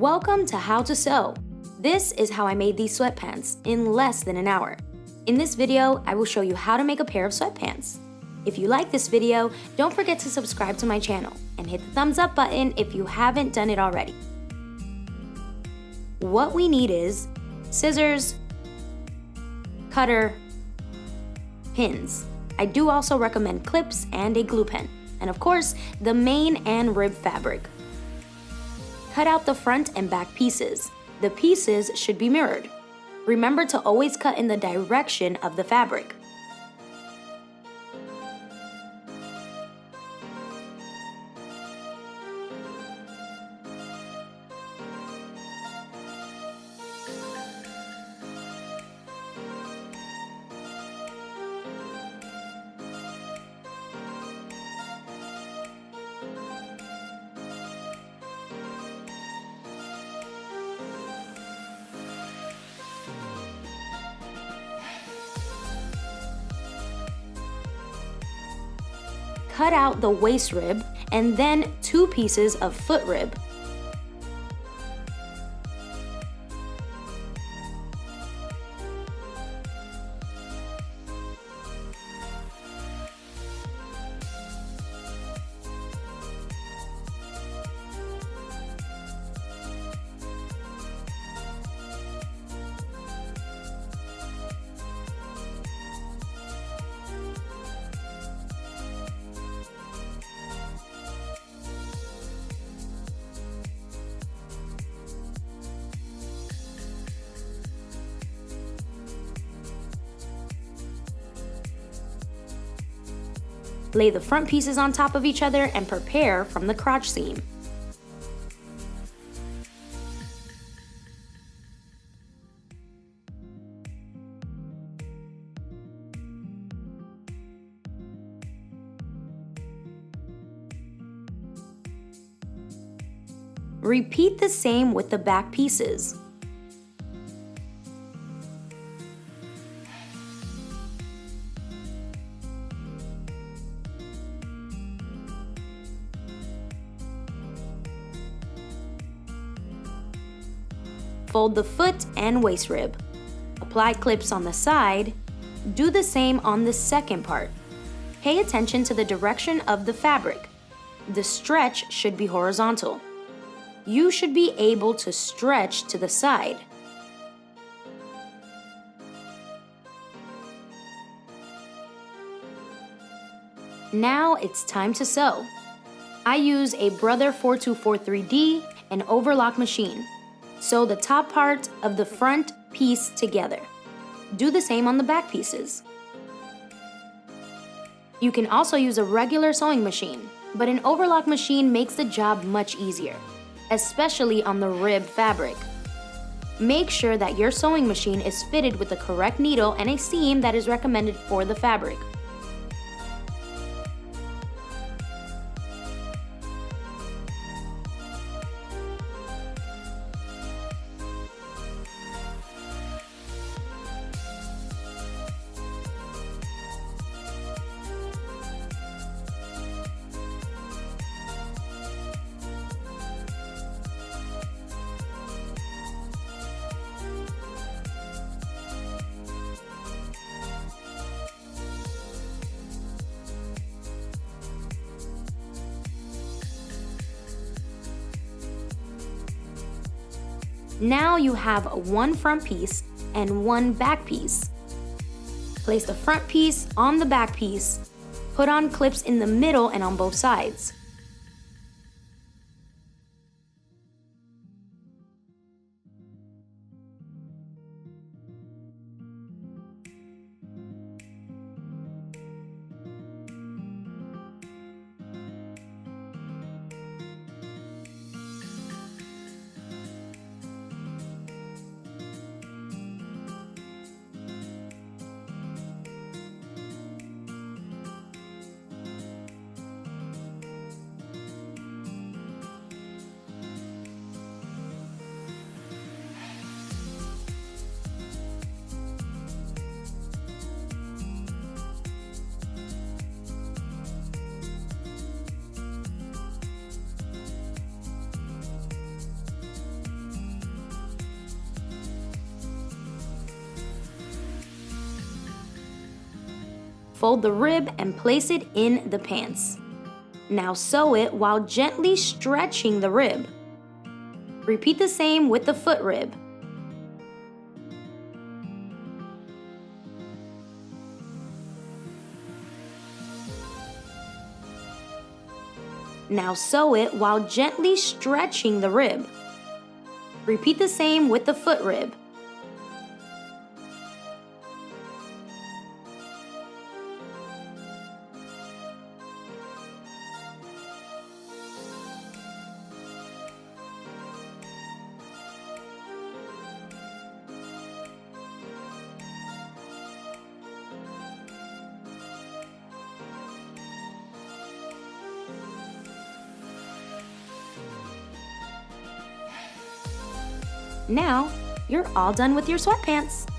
Welcome to How to Sew. This is how I made these sweatpants in less than an hour. In this video, I will show you how to make a pair of sweatpants. If you like this video, don't forget to subscribe to my channel and hit the thumbs up button if you haven't done it already. What we need is scissors, cutter, pins. I do also recommend clips and a glue pen, and of course, the main and rib fabric. Cut out the front and back pieces. The pieces should be mirrored. Remember to always cut in the direction of the fabric. Cut out the waist rib and then 2 pieces of foot rib. Lay the front pieces on top of each other and prepare from the crotch seam. Repeat the same with the back pieces. Fold the foot and waist rib. Apply clips on the side. Do the same on the second part. Pay attention to the direction of the fabric. The stretch should be horizontal. You should be able to stretch to the side. Now it's time to sew. I use a Brother 4243D and overlock machine. Sew the top part of the front piece together. Do the same on the back pieces. You can also use a regular sewing machine, but an overlock machine makes the job much easier, especially on the rib fabric. Make sure that your sewing machine is fitted with the correct needle and a seam that is recommended for the fabric. Now you have 1 front piece and 1 back piece. Place the front piece on the back piece. Put on clips in the middle and on both sides. Fold the rib and place it in the pants. Now sew it while gently stretching the rib. Repeat the same with the foot rib. Now sew it while gently stretching the rib. Repeat the same with the foot rib. Now, you're all done with your sweatpants.